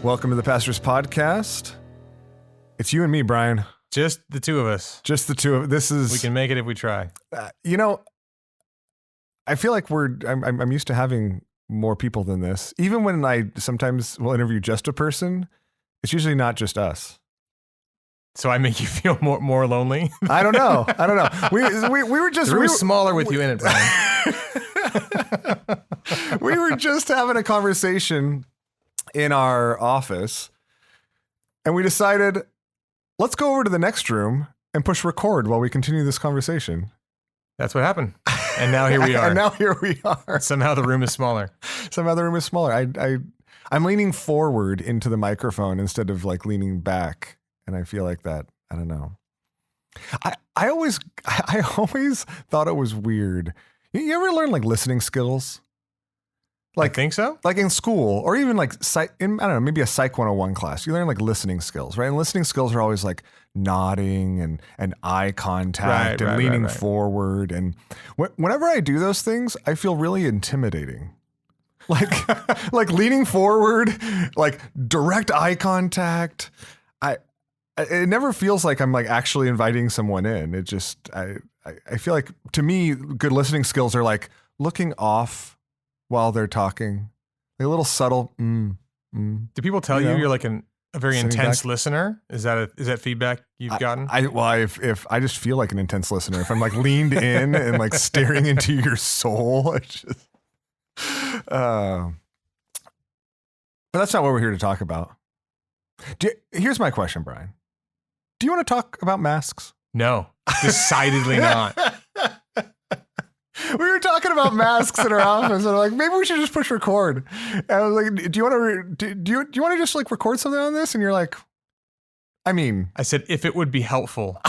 Welcome to the Pastor's Podcast. It's you and me, Brian. Just the two of us. Just the two of this is. We can make it if we try. I feel like I'm used to having more people than this. Even when I sometimes will interview just a person, it's usually not just us. So I make you feel more lonely. I don't know. We were just the room is smaller with you in it, Brian. We were just having a conversation in our office, and we decided, let's go over to the next room and push record while we continue this conversation. That's what happened. And now here we are. And now here we are. Somehow the room is smaller. I'm leaning forward into the microphone instead of like leaning back. And I feel like that, I don't know. I always thought it was weird. You ever learn like listening skills? I think so. Like in school, or even like I don't know, maybe a Psych 101 class. You learn like listening skills, right? And listening skills are always like nodding and eye contact and leaning forward. And whenever I do those things, I feel really intimidating. Like leaning forward, like direct eye contact. It never feels like I'm like actually inviting someone in. It just I feel like, to me, good listening skills are like looking off while they're talking, like a little subtle. Do people tell you you're like a very intense listener? Is that feedback you've gotten? If I just feel like an intense listener, if I'm like leaned in and like staring into your soul, it's just, but that's not what we're here to talk about. Here's my question, Brian. Do you want to talk about masks? No, decidedly not. We were talking about masks in our office, and I'm like, maybe we should just push record. And I was like, do you want to just like record something on this? And you're like, I said, if it would be helpful.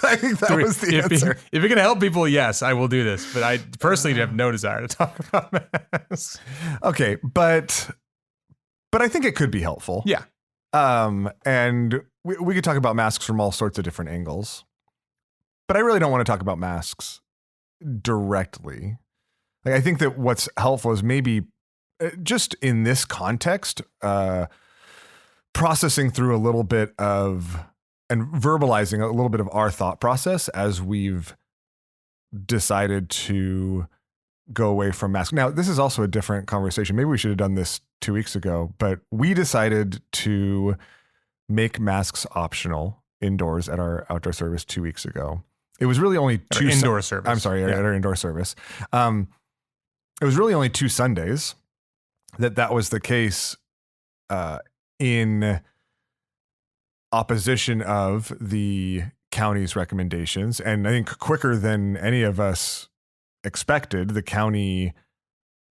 I think that was the answer. If it can help people, yes, I will do this. But I personally have no desire to talk about masks. Okay, but I think it could be helpful. Yeah. And we could talk about masks from all sorts of different angles. But I really don't want to talk about masks directly. Like, I think that what's helpful is maybe just in this context, processing through a little bit of and verbalizing a little bit of our thought process as we've decided to go away from masks. Now, this is also a different conversation. Maybe we should have done this 2 weeks ago, but we decided to make masks optional indoors at our outdoor service 2 weeks ago. It was really only two indoor service. I'm sorry, at our indoor service. It was really only 2 Sundays that was the case, in opposition of the county's recommendations. And I think quicker than any of us expected, the county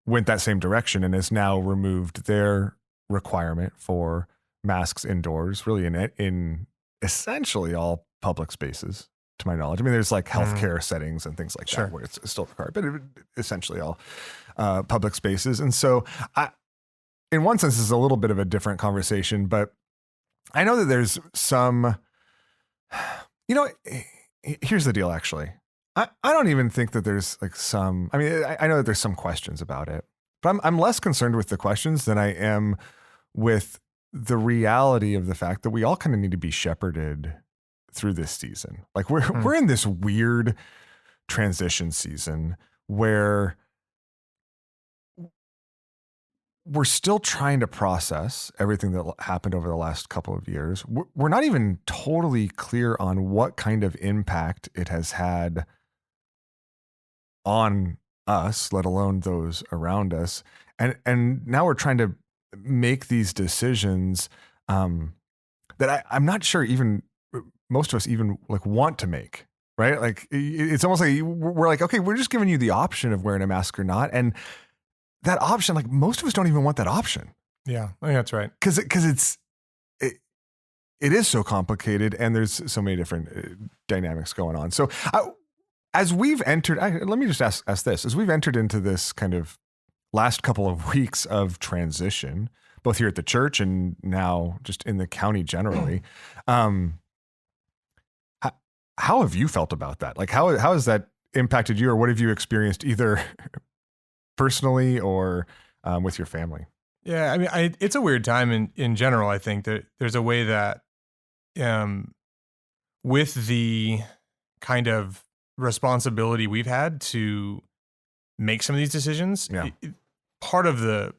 went that same direction and has now removed their requirement for masks indoors, really in essentially all public spaces, to my knowledge. I mean, there's like healthcare settings and things like that where it's still required, but essentially all public spaces. And so in one sense, this is a little bit of a different conversation, but I know that there's some, here's the deal, actually. I don't even think that there's like some, I know that there's some questions about it, but I'm less concerned with the questions than I am with the reality of the fact that we all kind of need to be shepherded through this season. Like we're in this weird transition season where we're still trying to process everything that happened over the last couple of years. We're not even totally clear on what kind of impact it has had on us, let alone those around us. And now we're trying to make these decisions that I'm not sure even most of us even like want to make, right? Like it's almost like we're like, okay, we're just giving you the option of wearing a mask or not. And that option, like most of us don't even want that option. Yeah, I think that's right. Because it is so complicated and there's so many different dynamics going on. So as we've entered, let me just ask this, as we've entered into this kind of last couple of weeks of transition, both here at the church and now just in the county generally, how have you felt about that? Like how has that impacted you, or what have you experienced either personally or with your family? Yeah, I mean, it's a weird time in general. I think that there's a way that, with the kind of responsibility we've had to make some of these decisions, part of the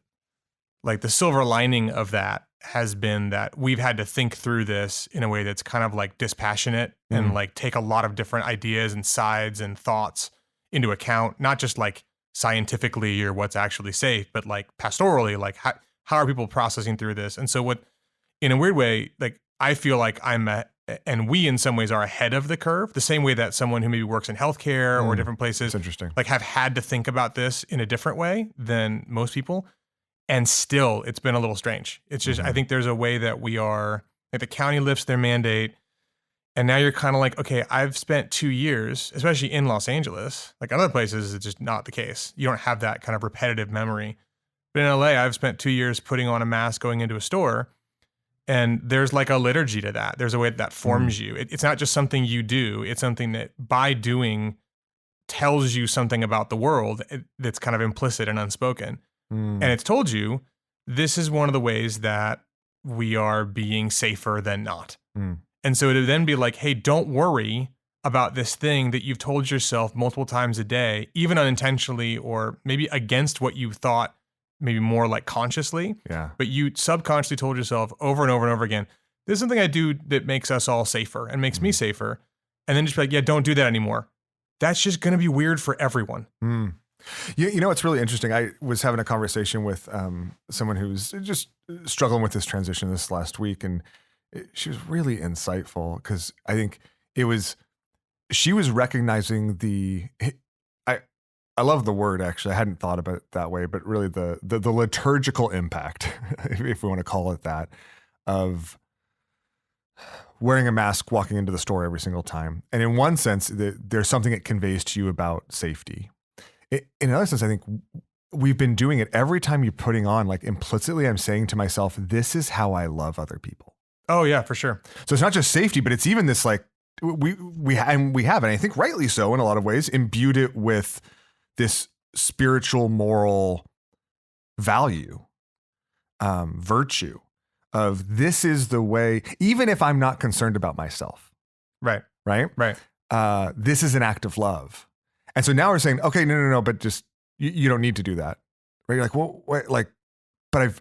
silver lining of that has been that we've had to think through this in a way that's kind of like dispassionate and like take a lot of different ideas and sides and thoughts into account, not just like scientifically or what's actually safe, but like pastorally, like how are people processing through this? And so what, in a weird way, like I feel like and we in some ways are ahead of the curve, the same way that someone who maybe works in healthcare or different places, like have had to think about this in a different way than most people. And still, it's been a little strange. It's just, I think there's a way that we are, like the county lifts their mandate, and now you're kind of like, okay, I've spent 2 years, especially in Los Angeles, like other places, it's just not the case. You don't have that kind of repetitive memory. But in LA, I've spent 2 years putting on a mask going into a store, and there's like a liturgy to that. There's a way that forms you. It's not just something you do. It's something that by doing tells you something about the world that's kind of implicit and unspoken. And it's told you, this is one of the ways that we are being safer than not. And so it would then be like, hey, don't worry about this thing that you've told yourself multiple times a day, even unintentionally or maybe against what you thought, maybe more like consciously. Yeah. But you subconsciously told yourself over and over and over again, this is something I do that makes us all safer and makes me safer. And then just be like, yeah, don't do that anymore. That's just going to be weird for everyone. You know, it's really interesting. I was having a conversation with someone who's just struggling with this transition this last week, and she was really insightful because I think she was recognizing I love the word, actually. I hadn't thought about it that way, but really the liturgical impact, if we want to call it that, of wearing a mask, walking into the store every single time. And in one sense, there's something it conveys to you about safety. In another sense, I think we've been doing it every time you're putting on, like implicitly, I'm saying to myself, this is how I love other people. Oh yeah, for sure. So it's not just safety, but it's even this like, we have, and I think rightly so in a lot of ways, imbued it with this spiritual, moral value, virtue of this is the way, even if I'm not concerned about myself. Right. This is an act of love. And so now we're saying, okay, no, but just, you don't need to do that. Right? You're like, well, wait, like, but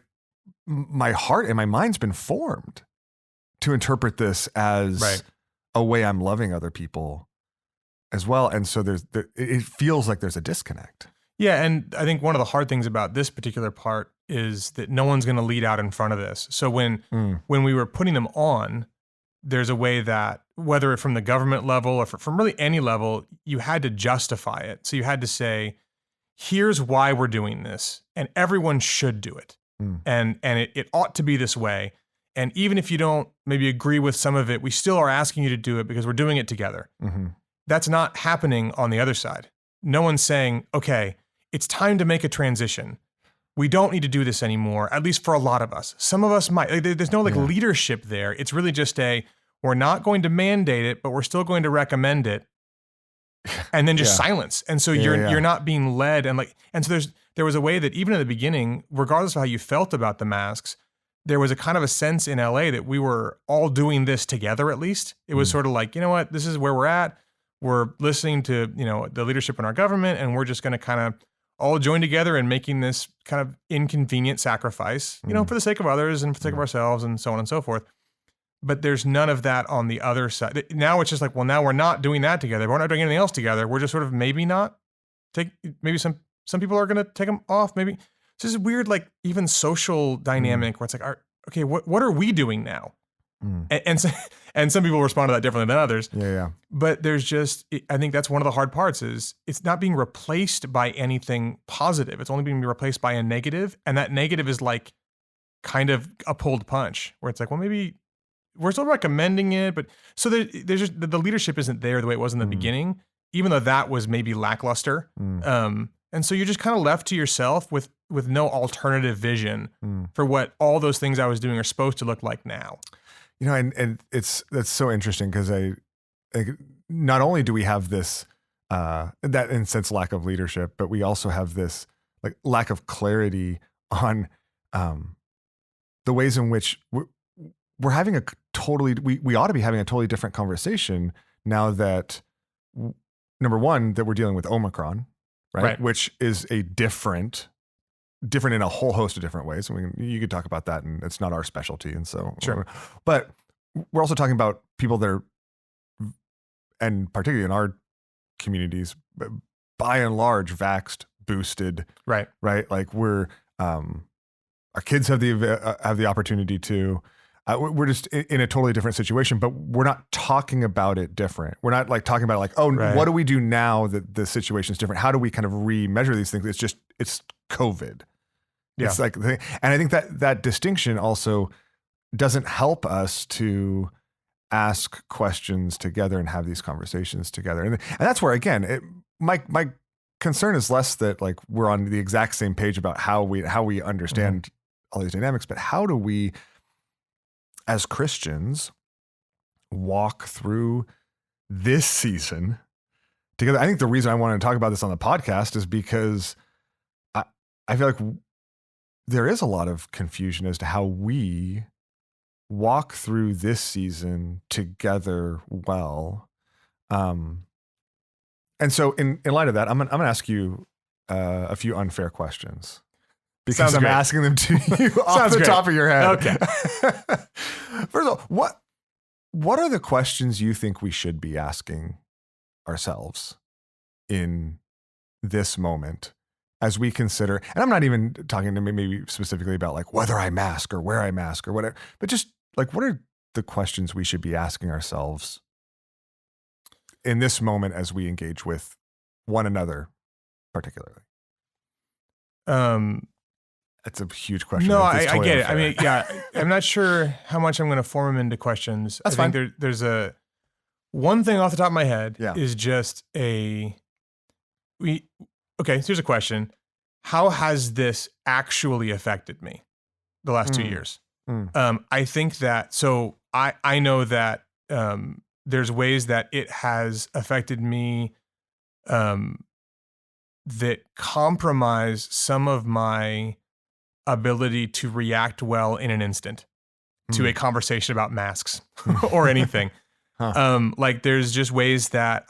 my heart and my mind's been formed to interpret this as a way I'm loving other people as well. And so it feels like there's a disconnect. Yeah. And I think one of the hard things about this particular part is that no one's going to lead out in front of this. So when we were putting them on, there's a way that whether from the government level or from really any level, you had to justify it. So you had to say, here's why we're doing this, and everyone should do it. And it ought to be this way. And even if you don't maybe agree with some of it, we still are asking you to do it because we're doing it together. That's not happening on the other side. No one's saying, okay, it's time to make a transition. We don't need to do this anymore, at least for a lot of us. Some of us might. Like, there's no leadership there. It's really just we're not going to mandate it, but we're still going to recommend it. And then just silence. And so you're not being led. And so there was a way that even in the beginning, regardless of how you felt about the masks, there was a kind of a sense in LA that we were all doing this together, at least. It was sort of like, you know what, this is where we're at. We're listening to, the leadership in our government, and we're just going to kind of all join together in making this kind of inconvenient sacrifice, for the sake of others and for the sake of ourselves and so on and so forth. But there's none of that on the other side. Now it's just like, well, now we're not doing that together. We're not doing anything else together. We're just sort of maybe some people are going to take them off. Maybe it's just weird, like even social dynamic where it's like, okay, what are we doing now? And some people respond to that differently than others. Yeah. But there's just, I think that's one of the hard parts is it's not being replaced by anything positive. It's only being replaced by a negative. And that negative is like kind of a pulled punch where it's like, well, maybe we're still recommending it. But so there's just, the leadership isn't there the way it was in the beginning, even though that was maybe lackluster. And so you're just kind of left to yourself with no alternative vision for what all those things I was doing are supposed to look like now. And that's so interesting because I not only do we have this that in a sense lack of leadership, but we also have this like lack of clarity on the ways in which we're having a totally, we ought to be having a totally different conversation now that, number one, that we're dealing with Omicron, right? Which is a different in a whole host of different ways. I mean, you could talk about that, and it's not our specialty. And so, sure. But we're also talking about people that are, and particularly in our communities, by and large, vaxxed, boosted, right? Like we're, our kids have the opportunity to. We're just in a totally different situation, but we're not talking about it different. We're not like talking about like, oh, what do we do now that the situation is different? How do we kind of re-measure these things? It's COVID. Yeah. It's like, and I think that distinction also doesn't help us to ask questions together and have these conversations together. And that's where, again, my concern is less that like we're on the exact same page about how we understand all these dynamics, but how do we, as Christians, walk through this season together? I think the reason I wanted to talk about this on the podcast is because I feel like there is a lot of confusion as to how we walk through this season together well. And so in light of that, I'm gonna ask you a few unfair questions. Because I'm asking them to you off the top of your head. Okay. First of all, what are the questions you think we should be asking ourselves in this moment as we consider, and I'm not even talking to maybe specifically about like whether I mask or where I mask or whatever, but just like what are the questions we should be asking ourselves in this moment as we engage with one another particularly? That's a huge question. No, I get it. I mean, yeah, I'm not sure how much I'm going to form them into questions. That's fine. Think there's a one thing off the top of my head is just okay, so here's a question. How has this actually affected me the last 2 years? I think that, so I know that there's ways that it has affected me that compromise some of my ability to react well in an instant to a conversation about masks or anything. Like there's just ways that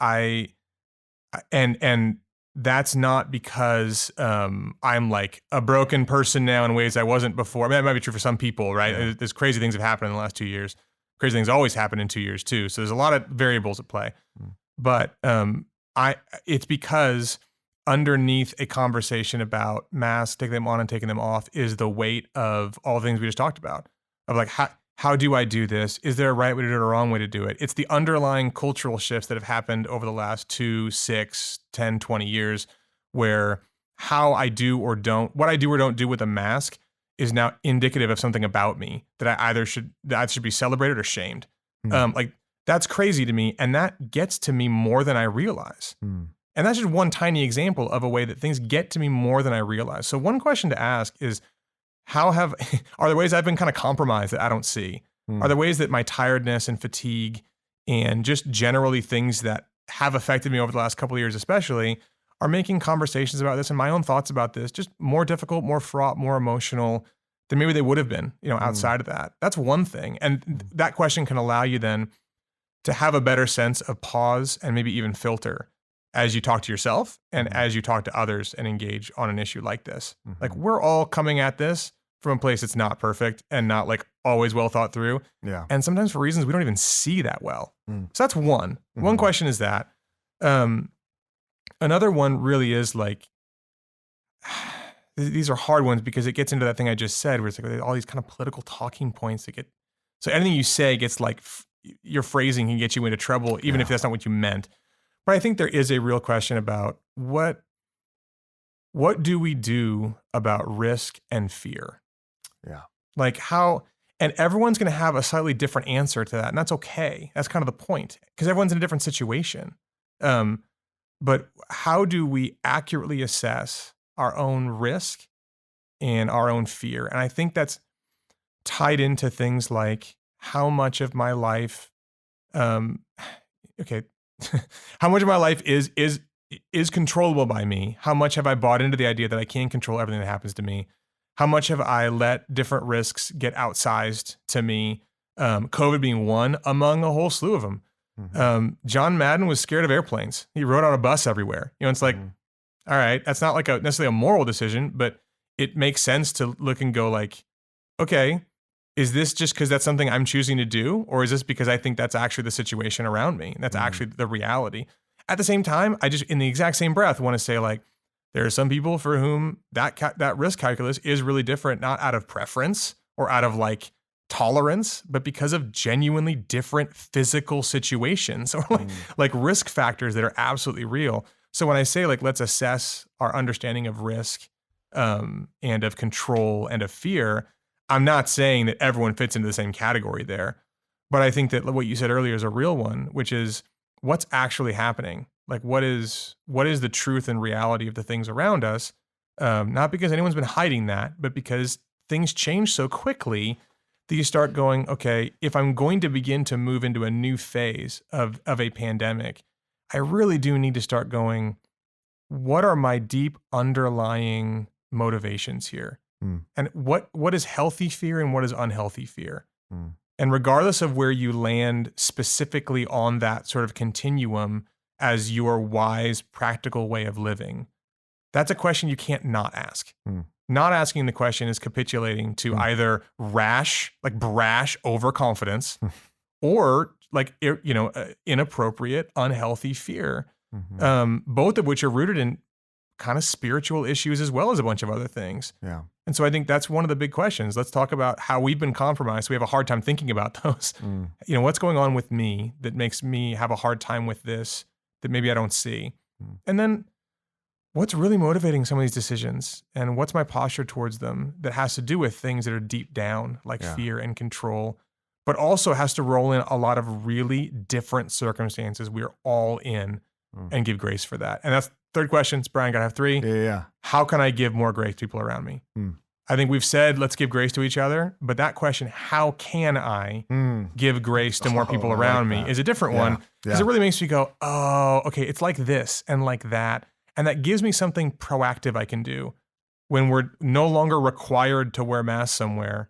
and that's not because I'm like a broken person now in ways I wasn't before. I mean, that might be true for some people, right? Yeah. There's crazy things have happened in the last 2 years. Crazy things always happen in 2 years too. So there's a lot of variables at play. But it's because underneath a conversation about masks, taking them on and taking them off, is the weight of all the things we just talked about. Of like, how do I do this? Is there a right way to do it or a wrong way to do it? It's the underlying cultural shifts that have happened over the last 2, 6, 10, 20 years, where how I do or don't, what I do or don't do with a mask is now indicative of something about me that I should be celebrated or shamed. Like that's crazy to me. And that gets to me more than I realize. And that's just one tiny example of a way that things get to me more than I realize. So one question to ask is, are there ways I've been kind of compromised that I don't see? Are there ways that my tiredness and fatigue and just generally things that have affected me over the last couple of years especially are making conversations about this and my own thoughts about this just more difficult, more fraught, more emotional than maybe they would have been, outside of that? That's one thing. And that question can allow you then to have a better sense of pause and maybe even filter as you talk to yourself and as you talk to others and engage on an issue like this. Like we're all coming at this from a place that's not perfect and not like always well thought through. Yeah. And sometimes for reasons we don't even see that well. So that's one. One question is that. Another one really is like, these are hard ones because it gets into that thing I just said where it's like all these kind of political talking points that so anything you say gets like, your phrasing can get you into trouble, even if that's not what you meant. But I think there is a real question about what do we do about risk and fear? Yeah. Like how, and everyone's going to have a slightly different answer to that. And that's okay. That's kind of the point because everyone's in a different situation. But how do we accurately assess our own risk and our own fear? And I think that's tied into things like how much of my life, how much of my life is controllable by me? How much have I bought into the idea that I can control everything that happens to me? How much have I let different risks get outsized to me? COVID being one among a whole slew of them. John Madden was scared of airplanes. He rode on a bus everywhere. It's like, all right, that's not like necessarily a moral decision, but it makes sense to look and go like, okay, is this just because that's something I'm choosing to do? Or is this because I think that's actually the situation around me? That's actually the reality. At the same time, I just, in the exact same breath, want to say like, there are some people for whom that risk calculus is really different, not out of preference or out of like tolerance, but because of genuinely different physical situations or like risk factors that are absolutely real. So when I say like, let's assess our understanding of risk and of control and of fear, I'm not saying that everyone fits into the same category there, but I think that what you said earlier is a real one, which is what's actually happening. Like what is the truth and reality of the things around us? Not because anyone's been hiding that, but because things change so quickly that you start going, okay, if I'm going to begin to move into a new phase of a pandemic, I really do need to start going, what are my deep underlying motivations here? And what is healthy fear and what is unhealthy fear? And regardless of where you land specifically on that sort of continuum as your wise, practical way of living, that's a question you can't not ask. Not asking the question is capitulating to either brash overconfidence or like, inappropriate, unhealthy fear, both of which are rooted in kind of spiritual issues as well as a bunch of other things. Yeah. And so I think that's one of the big questions. Let's talk about how we've been compromised. We have a hard time thinking about those. What's going on with me that makes me have a hard time with this that maybe I don't see? And then what's really motivating some of these decisions and what's my posture towards them that has to do with things that are deep down, like fear and control, but also has to roll in a lot of really different circumstances we're all in and give grace for that. And that's third questions. Brian, gotta have three. Yeah. How can I give more grace to people around me? I think we've said, let's give grace to each other, but that question, how can I give grace to more people around me is a different one because it really makes me go, oh, okay, it's like this and like that. And that gives me something proactive I can do when we're no longer required to wear masks somewhere.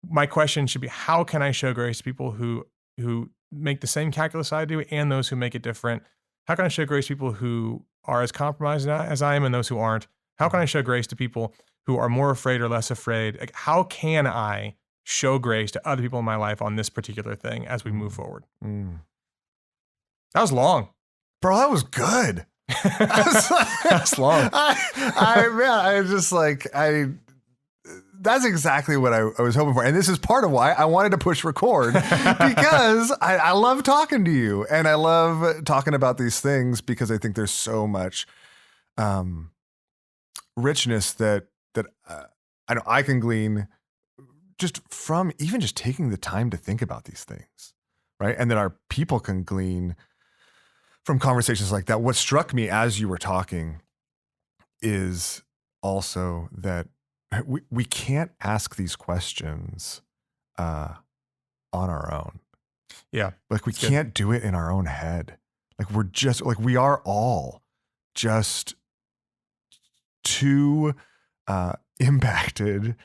My question should be, how can I show grace to people who make the same calculus I do and those who make it different? How can I show grace to people who are as compromised as I am and those who aren't? How can I show grace to people who are more afraid or less afraid? Like, how can I show grace to other people in my life on this particular thing as we move forward? That was long. Bro, that was good. That's long. That's exactly what I was hoping for. And this is part of why I wanted to push record because I love talking to you and I love talking about these things because I think there's so much richness that I can glean just from even just taking the time to think about these things, right? And that our people can glean from conversations like that. What struck me as you were talking is also that we can't ask these questions on our own. Yeah. Like we can't do it in our own head. Like we are all just too impacted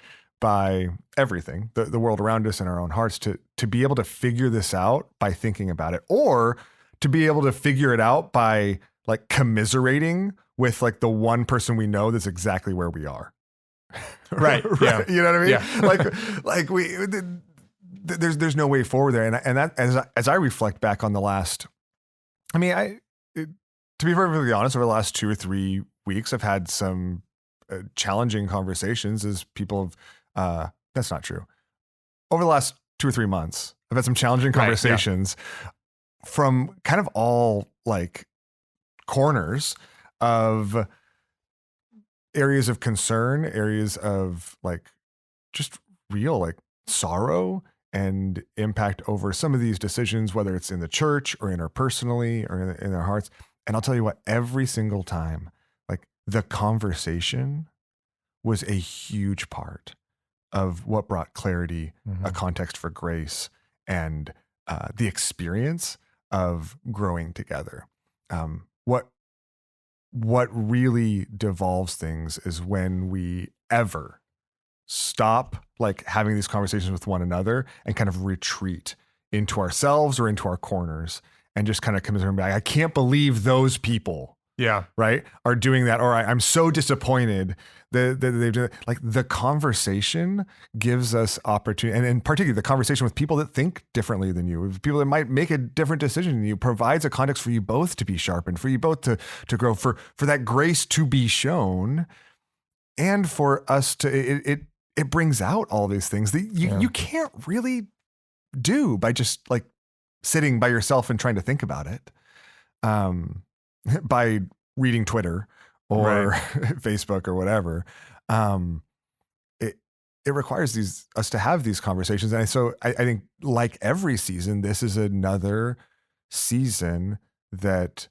by everything, the world around us and our own hearts to be able to figure this out by thinking about it, or to be able to figure it out by like commiserating with like the one person we know that's exactly where we are. Right. Yeah. You know what I mean? Yeah. There's no way forward there. And that, as I reflect back on the last, to be perfectly honest, over the last 2 or 3 weeks, I've had some challenging conversations as people have, that's not true. Over the last 2 or 3 months, I've had some challenging conversations from kind of all like corners of areas of concern, areas of like just real like sorrow and impact over some of these decisions, whether it's in the church or interpersonally or in their hearts. And I'll tell you what, every single time, like the conversation was a huge part of what brought clarity, a context for grace, and the experience of growing together. What really devolves things is when we ever stop like having these conversations with one another and kind of retreat into ourselves or into our corners and just kind of commiserate back. I can't believe those people, right, are doing that. Or I'm so disappointed that they've done it. Like the conversation gives us opportunity, and in particular, the conversation with people that think differently than you, with people that might make a different decision than you, provides a context for you both to be sharpened, for you both to grow, for that grace to be shown, and for us to it brings out all these things that you can't really do by just like sitting by yourself and trying to think about it, by reading Twitter or Facebook or whatever. It requires us to have these conversations. And so I think like every season, this is another season that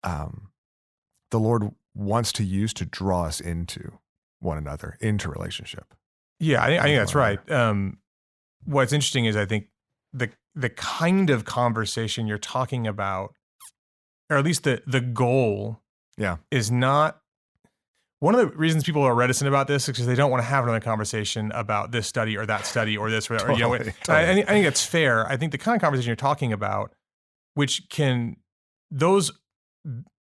the Lord wants to use to draw us into one another, into relationship. Yeah, I think that's right. What's interesting is I think the kind of conversation you're talking about, or at least the goal, is not. One of the reasons people are reticent about this is because they don't want to have another conversation about this study or that study or this, or Totally. I think that's fair. I think the kind of conversation you're talking about, which can those.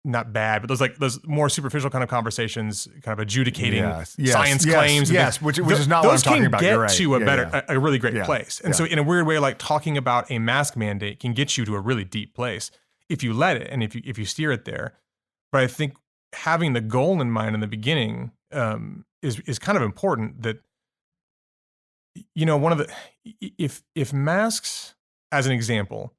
Not bad, but those more superficial kind of conversations, kind of adjudicating science claims. Which is not what I'm talking about. You're right. Those can get to a really great place. And so in a weird way, like talking about a mask mandate can get you to a really deep place if you let it and if you steer it there. But I think having the goal in mind in the beginning is kind of important. That, one of the if masks, as an example,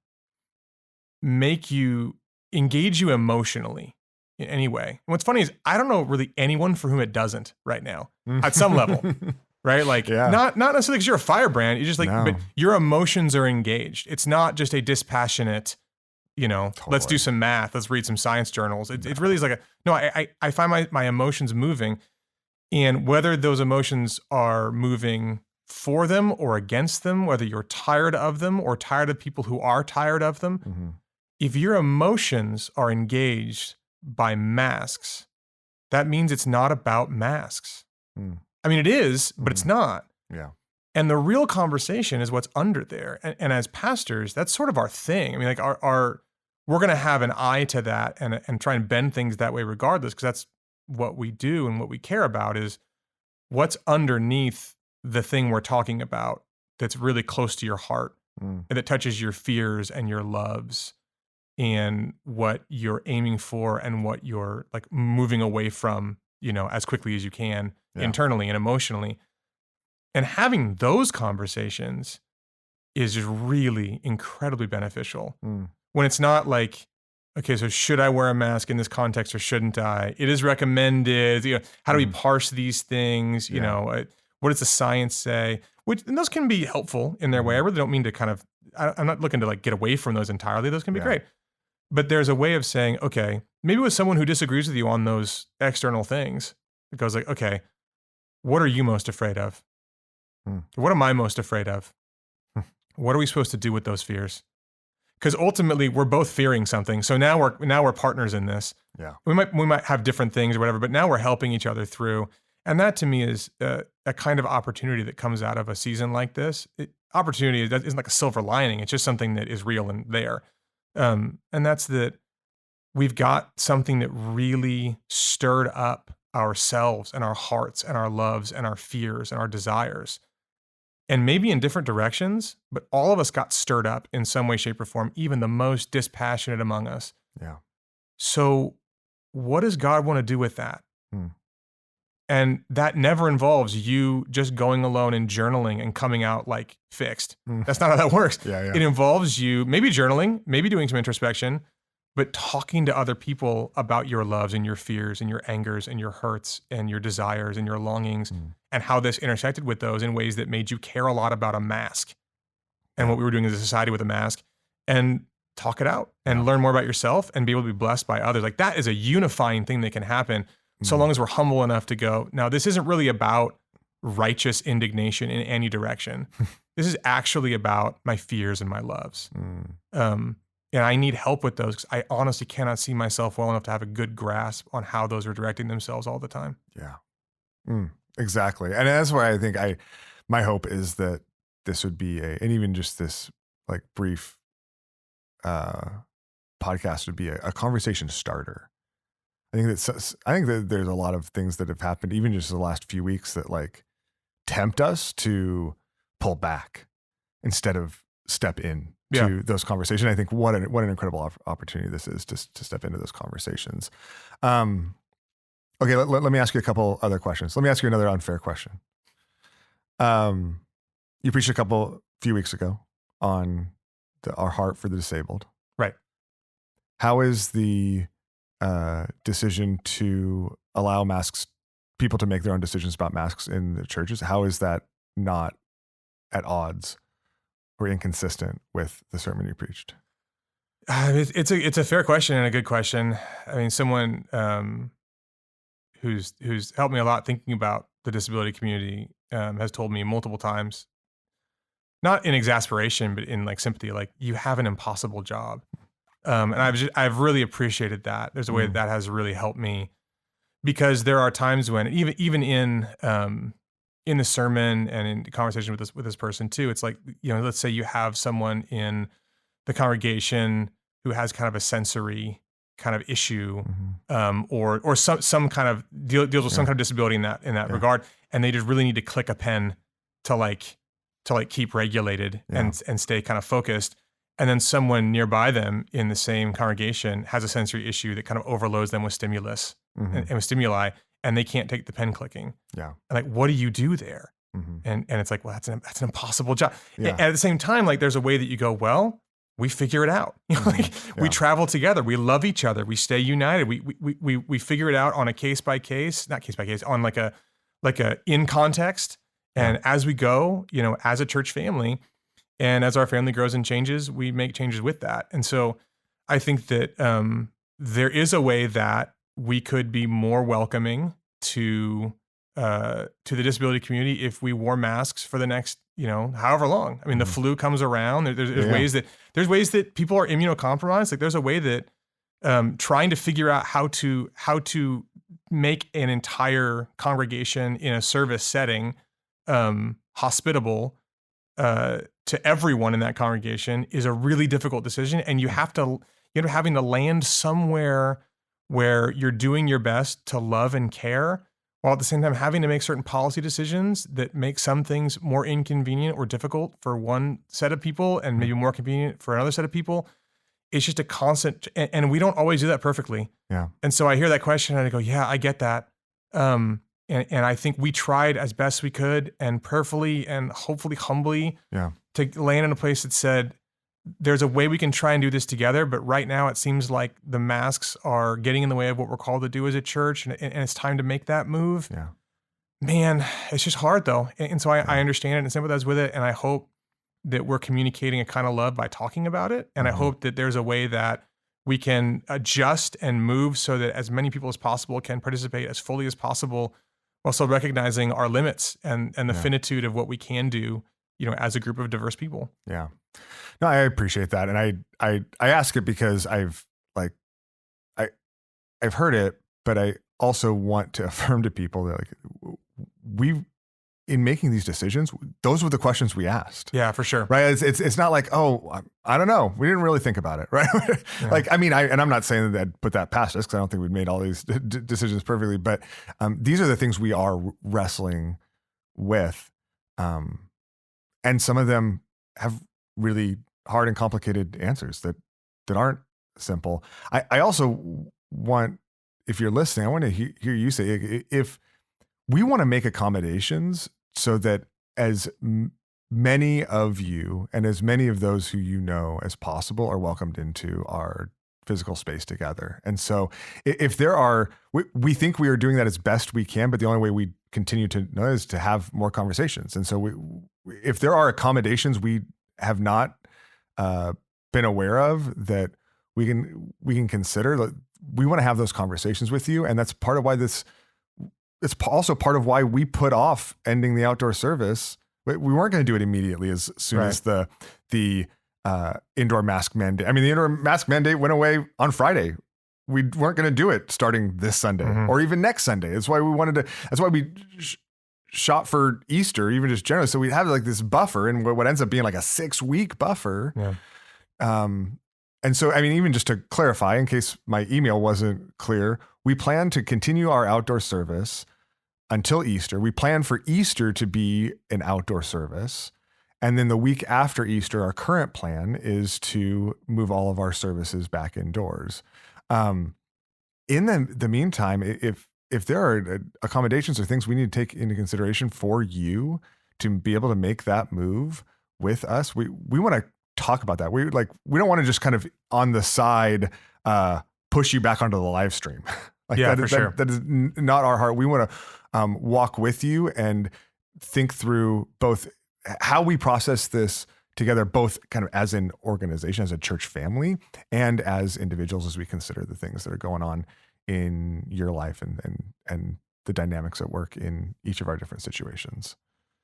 make you engage you emotionally in any way. And what's funny is I don't know really anyone for whom it doesn't right now at some level, right? Like not necessarily because you're a firebrand. You're just like, but your emotions are engaged. It's not just a dispassionate, let's do some math. Let's read some science journals. It really is like I find my emotions moving, and whether those emotions are moving for them or against them, whether you're tired of them or tired of people who are tired of them, if your emotions are engaged by masks, that means it's not about masks. I mean, it is, but it's not. Yeah. And the real conversation is what's under there. And as pastors, that's sort of our thing. I mean, like we're going to have an eye to that and try and bend things that way regardless, because that's what we do and what we care about is what's underneath the thing we're talking about that's really close to your heart and that touches your fears and your loves and what you're aiming for and what you're like moving away from, as quickly as you can internally and emotionally. And having those conversations is just really incredibly beneficial. When it's not like, okay, so should I wear a mask in this context or shouldn't I? It is recommended. How do we parse these things? What does the science say? And those can be helpful in their way. I really don't mean to I'm not looking to like get away from those entirely. Those can be great. But there's a way of saying, okay, maybe with someone who disagrees with you on those external things, it goes like, okay, what are you most afraid of? What am I most afraid of? What are we supposed to do with those fears? Because ultimately we're both fearing something. So now we're partners in this. Yeah. We might have different things or whatever, but now we're helping each other through. And that to me is a kind of opportunity that comes out of a season like this. Opportunity isn't like a silver lining. It's just something that is real and there. And that's that we've got something that really stirred up ourselves and our hearts and our loves and our fears and our desires. And maybe in different directions, but all of us got stirred up in some way, shape, or form, even the most dispassionate among us. Yeah. So what does God want to do with that? And that never involves you just going alone and journaling and coming out like fixed. That's not how that works. It involves you maybe journaling, maybe doing some introspection, but talking to other people about your loves and your fears and your angers and your hurts and your desires and your longings and how this intersected with those in ways that made you care a lot about a mask and what we were doing as a society with a mask, and talk it out and learn more about yourself and be able to be blessed by others. Like that is a unifying thing that can happen. So long as we're humble enough to go, now this isn't really about righteous indignation in any direction. This is actually about my fears and my loves. And I need help with those because I honestly cannot see myself well enough to have a good grasp on how those are directing themselves all the time. Yeah. Exactly. And that's where I think my hope is that this would be and even just this like brief podcast would be a conversation starter. I think that there's a lot of things that have happened, even just the last few weeks, that like tempt us to pull back instead of step in to those conversations. I think what an incredible opportunity this is to step into those conversations. Okay, let me ask you a couple other questions. Let me ask you another unfair question. You preached a few weeks ago on our heart for the disabled. Right. How is the decision to allow people to make their own decisions about masks in the churches? How is that not at odds or inconsistent with the sermon you preached? It's a fair question and a good question. I mean, someone who's helped me a lot thinking about the disability community has told me multiple times, not in exasperation, but in like sympathy, like, you have an impossible job. And I've really appreciated that. There's a way that has really helped me, because there are times when even in the sermon and in conversation with this person too, it's like, let's say you have someone in the congregation who has kind of a sensory kind of issue, or some kind of deals with some kind of disability in that regard, and they just really need to click a pen to keep regulated and stay kind of focused. And then someone nearby them in the same congregation has a sensory issue that kind of overloads them with stimulus and with stimuli, and they can't take the pen clicking. Yeah. And like, what do you do there? And it's like, well, that's an impossible job. Yeah. And at the same time, like, there's a way that you go, well, we figure it out. We travel together. We love each other. We stay united. We figure it out on a not case by case, on like a in context. And as we go, as a church family, and as our family grows and changes, we make changes with that. And so I think that there is a way that we could be more welcoming to the disability community if we wore masks for the next, however long. I mean, the flu comes around. There's ways that people are immunocompromised. Like, there's a way that trying to figure out how to make an entire congregation in a service setting hospitable to everyone in that congregation is a really difficult decision. And you have to, having to land somewhere where you're doing your best to love and care, while at the same time having to make certain policy decisions that make some things more inconvenient or difficult for one set of people and maybe more convenient for another set of people. It's just a constant, and we don't always do that perfectly. Yeah. And so I hear that question and I go, yeah, I get that. And I think we tried as best we could, and prayerfully and hopefully humbly, to land in a place that said, there's a way we can try and do this together, but right now it seems like the masks are getting in the way of what we're called to do as a church, and it's time to make that move. Yeah. Man, it's just hard though. And so I understand it and sympathize with it, and I hope that we're communicating a kind of love by talking about it, and I hope that there's a way that we can adjust and move so that as many people as possible can participate as fully as possible, while still recognizing our limits and the finitude of what we can do, as a group of diverse people. Yeah. No, I appreciate that. And I ask it because I've heard it, but I also want to affirm to people that in making these decisions, those were the questions we asked. Yeah, for sure. Right. It's not like, oh, I don't know. We didn't really think about it. Right. And I'm not saying that I'd put that past us, because I don't think we'd made all these decisions perfectly, but these are the things we are wrestling with. And some of them have really hard and complicated answers that aren't simple. I also want, if you're listening, I want to hear you say, if we want to make accommodations so that as many of you and as many of those who as possible are welcomed into our physical space together. And so if there are, we think we are doing that as best we can, but the only way we continue to know is to have more conversations. And so if there are accommodations we have not been aware of that we can consider, we want to have those conversations with you. And that's part of why it's also part of why we put off ending the outdoor service. We weren't going to do it immediately as soon as the indoor mask mandate. I mean, the indoor mask mandate went away on Friday. We weren't going to do it starting this Sunday or even next Sunday. That's why we shot for Easter, even just generally. So we have like this buffer, and what ends up being like a 6-week buffer. Yeah. And so, I mean, even just to clarify, in case my email wasn't clear, we plan to continue our outdoor service until Easter. We plan for Easter to be an outdoor service. And then the week after Easter, our current plan is to move all of our services back indoors. In the meantime, if there are accommodations or things we need to take into consideration for you to be able to make that move with us, we want to talk about that. We don't want to just kind of on the side push you back onto the live stream. Sure. That is not our heart. We want to walk with you and think through both how we process this together, both kind of as an organization, as a church family, and as individuals as we consider the things that are going on in your life and the dynamics at work in each of our different situations.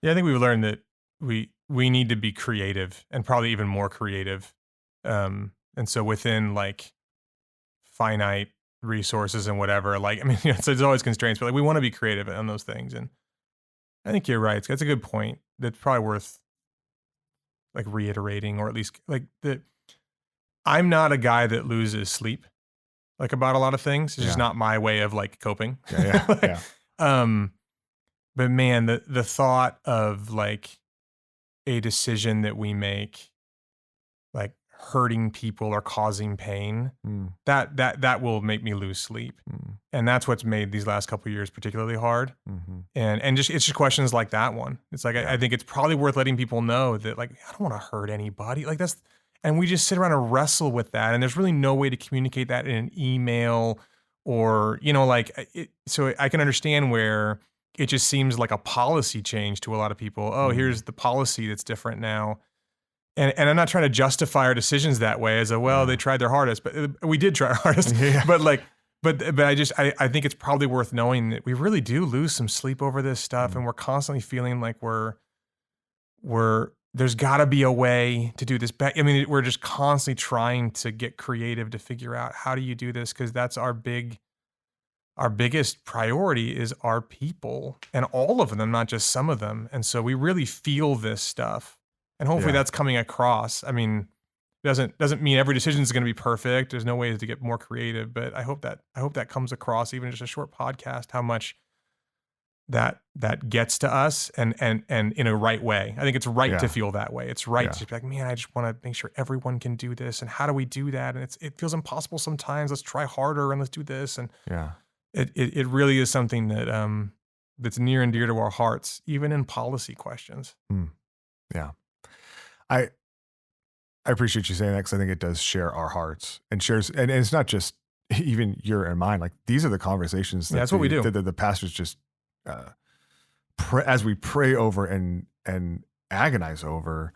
Yeah, I think we've learned that we need to be creative, and probably even more creative. And so within like finite resources and whatever, like, I mean, so there's always constraints, but like we want to be creative on those things. And I think you're right. That's a good point. That's probably worth like reiterating, or at least like I'm not a guy that loses sleep like about a lot of things. It's just not my way of like coping. Yeah. But man, the thought of like a decision that we make, like hurting people or causing pain, that will make me lose sleep. And that's what's made these last couple of years particularly hard. Mm-hmm. And just, it's just questions like that one. It's like, I think it's probably worth letting people know that like, I don't want to hurt anybody. Like and we just sit around and wrestle with that. And there's really no way to communicate that in an email or, so I can understand where it just seems like a policy change to a lot of people. Oh, here's the policy that's different now. And I'm not trying to justify our decisions that way as they tried their hardest, but we did try our hardest. Yeah. But I think it's probably worth knowing that we really do lose some sleep over this stuff. And we're constantly feeling like there's gotta be a way to do this better. I mean, we're just constantly trying to get creative to figure out how do you do this? Cause that's our biggest priority is our people, and all of them, not just some of them. And so we really feel this stuff, and hopefully that's coming across. I mean, doesn't mean every decision is going to be perfect. There's no way to get more creative, but I hope that comes across, even just a short podcast, how much that gets to us, and in a right way. I think it's right to feel that way. It's right to be like, man, I just want to make sure everyone can do this. And how do we do that? And it feels impossible sometimes. Let's try harder and let's do this. And it really is something that that's near and dear to our hearts, even in policy questions. Yeah. I appreciate you saying that, because I think it does share our hearts and it's not just even your and mine. Like, these are the conversations that's what we do. The pastors just, as we pray over and agonize over,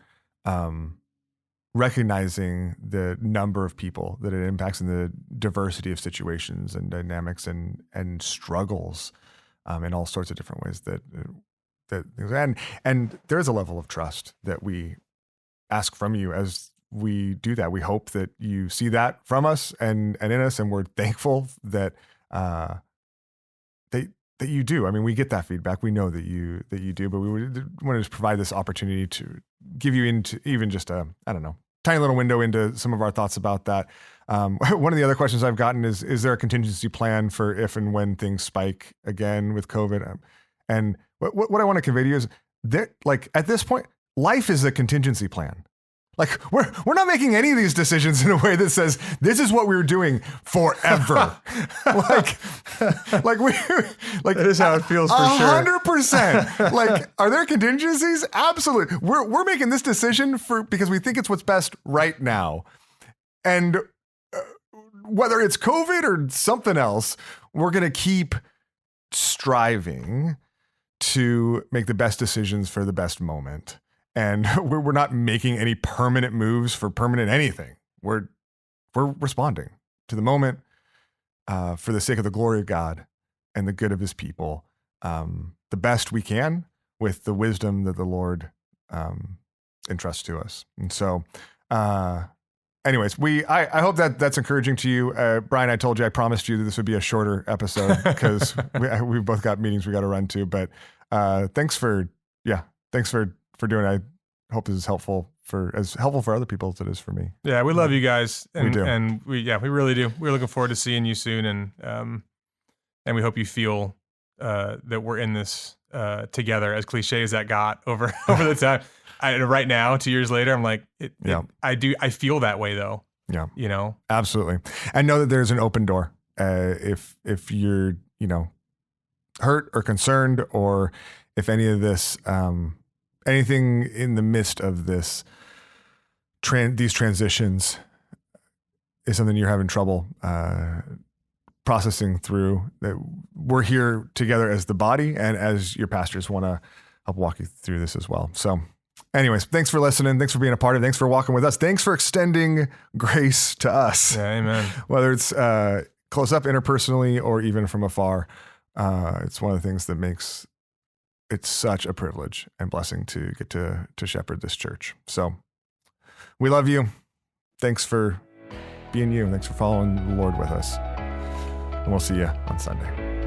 recognizing the number of people that it impacts and the diversity of situations and dynamics and struggles, in all sorts of different ways and there's a level of trust that we ask from you as we do that. We hope that you see that from us and in us, and we're thankful that that you do. I mean, we get that feedback. We know that you do, but we want to provide this opportunity to give you into even just a, tiny little window into some of our thoughts about that. One of the other questions I've gotten is there a contingency plan for if and when things spike again with COVID? And what I want to convey to you is that, like, at this point, life is a contingency plan. Like, we're not making any of these decisions in a way that says this is what we're doing forever. like that is how it feels for sure. 100%. Like, are there contingencies? Absolutely. We're making this decision because we think it's what's best right now. And whether it's COVID or something else, we're going to keep striving to make the best decisions for the best moment. And we're not making any permanent moves for permanent anything. We're responding to the moment, for the sake of the glory of God and the good of his people, the best we can with the wisdom that the Lord entrusts to us. And so, anyways, I hope that's encouraging to you. Brian, I told you, I promised you that this would be a shorter episode because we've both got meetings we got to run to, but thanks for doing it. I hope this is helpful for other people as it is for me. Yeah, we love you guys. And, we do. And we really do. We're looking forward to seeing you soon. And we hope you feel that we're in this together, as cliche as that got over the time. Right now, 2 years later, I'm like, I feel that way though. Yeah. You know? Absolutely. And know that there's an open door. If you're, hurt or concerned, or if any of this, anything in the midst of this, these transitions is something you're having trouble processing through, that we're here together as the body, and as your pastors want to help walk you through this as well. So anyways, thanks for listening. Thanks for being a part of it. Thanks for walking with us. Thanks for extending grace to us. Yeah, amen. Whether it's close up interpersonally or even from afar, it's one of the things that makes it such a privilege and blessing to get to shepherd this church. So we love you. Thanks for being you. Thanks for following the Lord with us. And we'll see you on Sunday.